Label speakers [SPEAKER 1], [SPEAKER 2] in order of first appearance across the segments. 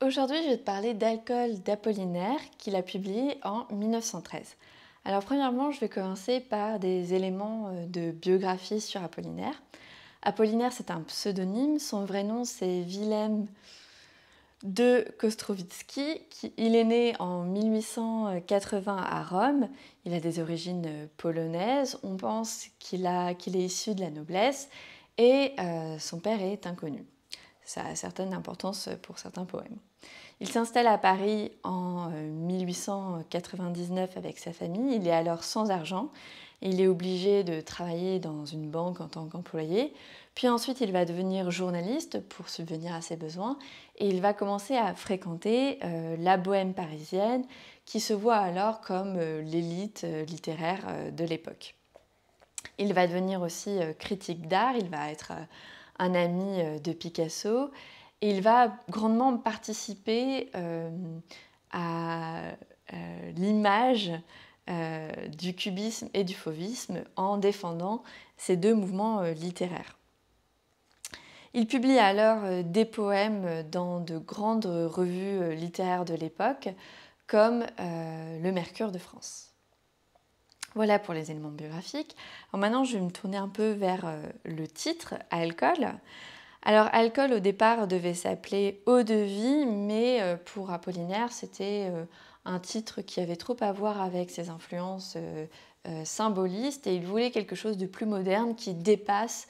[SPEAKER 1] Aujourd'hui, je vais te parler d'Alcool d'Apollinaire qu'il a publié en 1913. Alors premièrement, je vais commencer par des éléments de biographie sur Apollinaire. Apollinaire, c'est un pseudonyme. Son vrai nom, c'est Wilhelm de Kostrowicki. Il est né en 1880 à Rome. Il a des origines polonaises. On pense qu'il est issu de la noblesse et son père est inconnu. Ça a certaine importance pour certains poèmes. Il s'installe à Paris en 1899 avec sa famille. Il est alors sans argent. Il est obligé de travailler dans une banque en tant qu'employé. Puis ensuite, il va devenir journaliste pour subvenir à ses besoins. Et il va commencer à fréquenter la bohème parisienne qui se voit alors comme l'élite littéraire de l'époque. Il va devenir aussi critique d'art. Il va être un ami de Picasso. Et il va grandement participer à l'image du cubisme et du fauvisme en défendant ces deux mouvements littéraires. Il publie alors des poèmes dans de grandes revues littéraires de l'époque, comme le Mercure de France. Voilà pour les éléments biographiques. Alors maintenant, je vais me tourner un peu vers le titre, Alcool. Alors, Alcool, au départ, devait s'appeler Eau de vie, mais pour Apollinaire, c'était un titre qui avait trop à voir avec ses influences symbolistes et il voulait quelque chose de plus moderne qui dépasse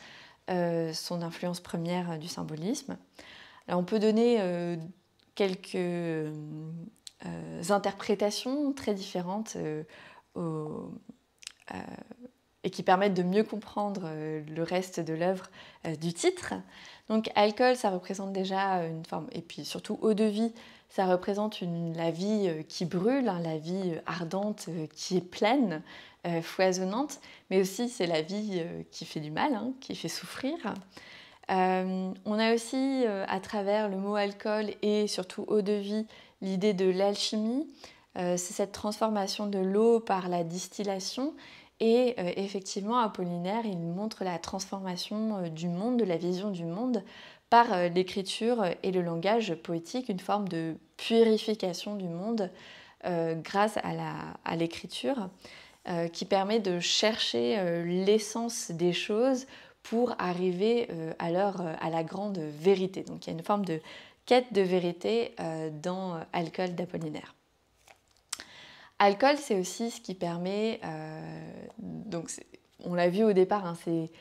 [SPEAKER 1] son influence première du symbolisme. Alors, on peut donner quelques interprétations très différentes et qui permettent de mieux comprendre le reste de l'œuvre du titre. Donc alcool, ça représente déjà une forme, et puis surtout eau de vie, ça représente la vie qui brûle, hein, la vie ardente qui est pleine, foisonnante, mais aussi c'est la vie qui fait du mal, hein, qui fait souffrir. On a aussi, à travers le mot alcool et surtout eau de vie, l'idée de l'alchimie. C'est cette transformation de l'eau par la distillation. Et effectivement, Apollinaire, il montre la transformation du monde, de la vision du monde, par l'écriture et le langage poétique, une forme de purification du monde grâce à l'écriture, qui permet de chercher l'essence des choses pour arriver alors à la grande vérité. Donc il y a une forme de quête de vérité dans Alcool d'Apollinaire. Alcool, c'est aussi ce qui permet, donc on l'a vu au départ, hein, c'est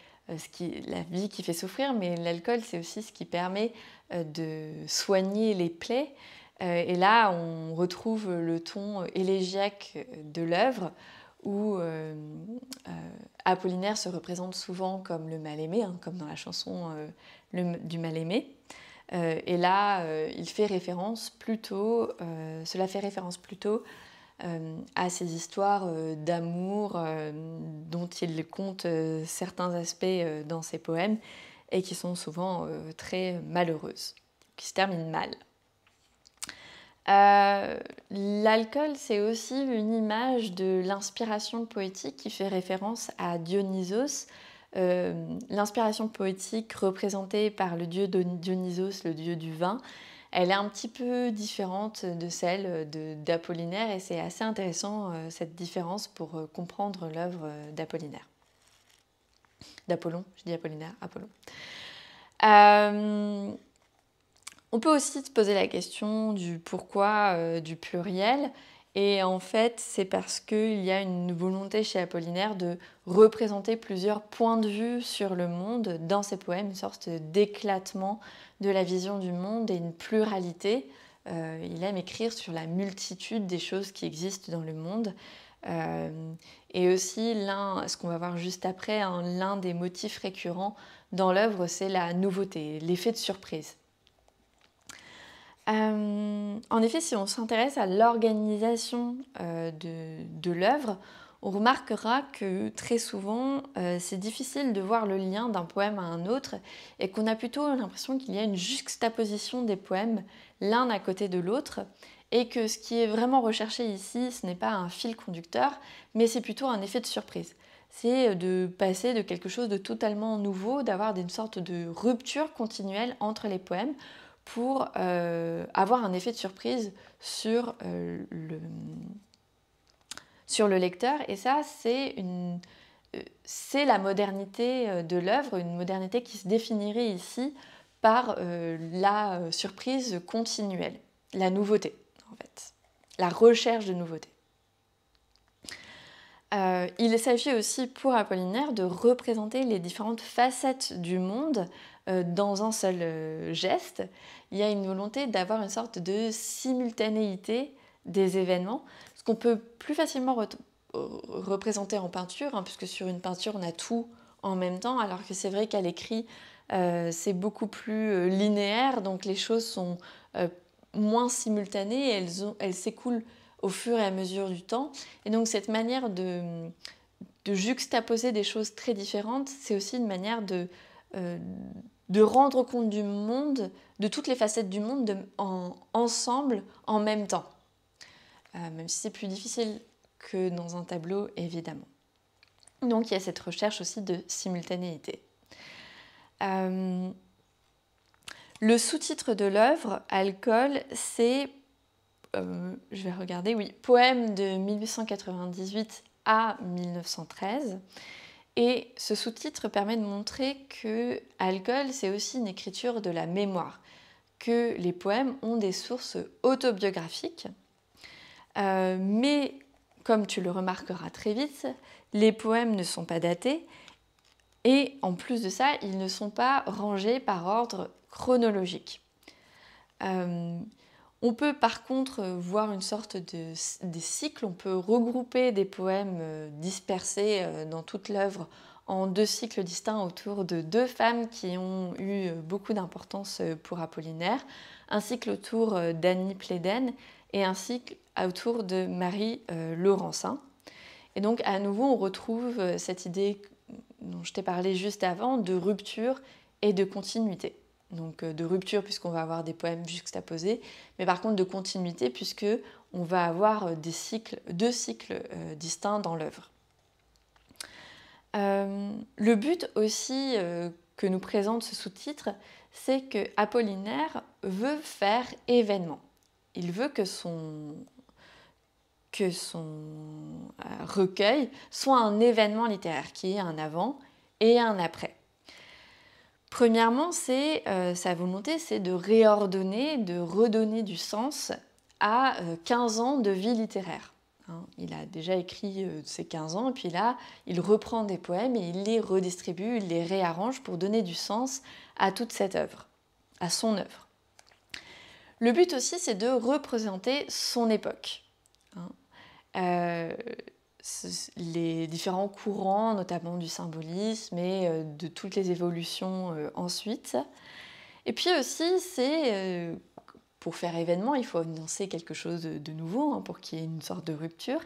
[SPEAKER 1] la vie qui fait souffrir, mais l'alcool, c'est aussi ce qui permet de soigner les plaies. Et là, on retrouve le ton élégiaque de l'œuvre, où Apollinaire se représente souvent comme le mal-aimé, hein, comme dans la chanson du mal-aimé. Et là, il fait référence plutôt, cela fait référence plutôt à ces histoires d'amour dont il conte certains aspects dans ses poèmes et qui sont souvent très malheureuses, qui se terminent mal. L'alcool, c'est aussi une image de l'inspiration poétique qui fait référence à Dionysos. L'inspiration poétique représentée par le dieu Dionysos, le dieu du vin, elle est un petit peu différente de celle d'Apollinaire et c'est assez intéressant cette différence pour comprendre l'œuvre d'Apollinaire. D'Apollon, je dis Apollinaire, Apollon. On peut aussi se poser la question du pourquoi du pluriel. Et en fait, c'est parce qu'il y a une volonté chez Apollinaire de représenter plusieurs points de vue sur le monde dans ses poèmes, une sorte d'éclatement de la vision du monde et une pluralité. Il aime écrire sur la multitude des choses qui existent dans le monde. Et aussi, ce qu'on va voir juste après, hein, l'un des motifs récurrents dans l'œuvre, c'est la nouveauté, l'effet de surprise. En effet, si on s'intéresse à l'organisation de l'œuvre, on remarquera que très souvent, c'est difficile de voir le lien d'un poème à un autre et qu'on a plutôt l'impression qu'il y a une juxtaposition des poèmes l'un à côté de l'autre et que ce qui est vraiment recherché ici, ce n'est pas un fil conducteur, mais c'est plutôt un effet de surprise. C'est de passer de quelque chose de totalement nouveau, d'avoir une sorte de rupture continuelle entre les poèmes pour avoir un effet de surprise sur le lecteur. Et ça, c'est la modernité de l'œuvre, une modernité qui se définirait ici par la surprise continuelle, la nouveauté en fait, la recherche de nouveauté. Il s'agit aussi pour Apollinaire de représenter les différentes facettes du monde dans un seul geste. Il y a une volonté d'avoir une sorte de simultanéité des événements, ce qu'on peut plus facilement représenter en peinture, hein, puisque sur une peinture on a tout en même temps, alors que c'est vrai qu'à l'écrit c'est beaucoup plus linéaire, donc les choses sont moins simultanées, elles s'écoulent au fur et à mesure du temps. Et donc cette manière de juxtaposer des choses très différentes, c'est aussi une manière de rendre compte du monde, de toutes les facettes du monde ensemble, en même temps. Même si c'est plus difficile que dans un tableau, évidemment. Donc il y a cette recherche aussi de simultanéité. Le sous-titre de l'œuvre, Alcool, c'est je vais regarder, oui, poème de 1898 à 1913. Et ce sous-titre permet de montrer que Alcool, c'est aussi une écriture de la mémoire, que les poèmes ont des sources autobiographiques. Mais, comme tu le remarqueras très vite, les poèmes ne sont pas datés et en plus de ça, ils ne sont pas rangés par ordre chronologique. On peut par contre voir une sorte des cycles, on peut regrouper des poèmes dispersés dans toute l'œuvre en deux cycles distincts autour de deux femmes qui ont eu beaucoup d'importance pour Apollinaire, un cycle autour d'Annie Pléden et un cycle autour de Marie Laurencin. Et donc à nouveau on retrouve cette idée dont je t'ai parlé juste avant de rupture et de continuité. Donc de rupture puisqu'on va avoir des poèmes juxtaposés, mais par contre de continuité puisque on va avoir deux cycles distincts dans l'œuvre. Le but aussi que nous présente ce sous-titre, c'est que Apollinaire veut faire événement. Il veut que son recueil soit un événement littéraire, qui est un avant et un après. Premièrement, sa volonté, c'est de réordonner, de redonner du sens à 15 ans de vie littéraire. Il a déjà écrit ses 15 ans, et puis là, il reprend des poèmes et il les redistribue, il les réarrange pour donner du sens à toute cette œuvre, à son œuvre. Le but aussi, c'est de représenter son époque. Les différents courants, notamment du symbolisme et de toutes les évolutions ensuite. Et puis aussi, pour faire événement, il faut annoncer quelque chose de nouveau pour qu'il y ait une sorte de rupture.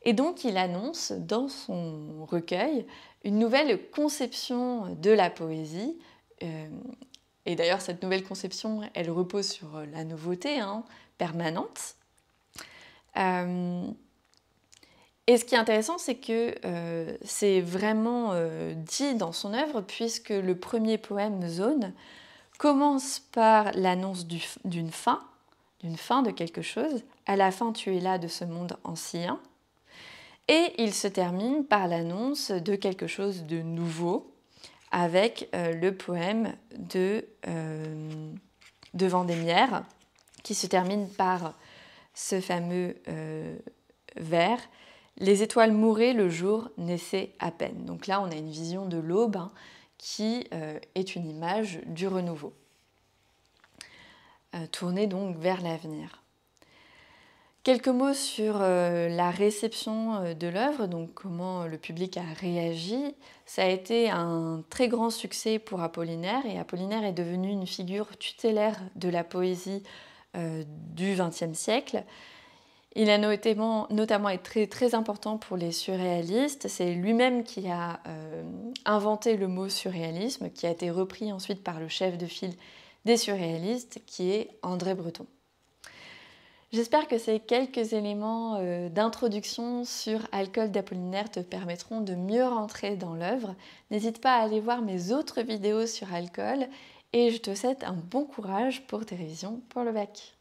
[SPEAKER 1] Et donc, il annonce dans son recueil une nouvelle conception de la poésie. Et d'ailleurs, cette nouvelle conception, elle repose sur la nouveauté permanente. Et ce qui est intéressant, c'est que c'est vraiment dit dans son œuvre, puisque le premier poème, Zone, commence par l'annonce d'une fin de quelque chose. À la fin, tu es là de ce monde ancien. Et il se termine par l'annonce de quelque chose de nouveau, avec le poème de Vendémiaire, qui se termine par ce fameux vers. Les étoiles mouraient, le jour naissait à peine. Donc là, on a une vision de l'aube qui est une image du renouveau, tournée donc vers l'avenir. Quelques mots sur la réception de l'œuvre, donc comment le public a réagi. Ça a été un très grand succès pour Apollinaire, et Apollinaire est devenu une figure tutélaire de la poésie du XXe siècle. Il a notamment été très important pour les surréalistes. C'est lui-même qui a inventé le mot surréalisme, qui a été repris ensuite par le chef de file des surréalistes, qui est André Breton. J'espère que ces quelques éléments d'introduction sur Alcool d'Apollinaire te permettront de mieux rentrer dans l'œuvre. N'hésite pas à aller voir mes autres vidéos sur Alcool et je te souhaite un bon courage pour tes révisions pour le bac.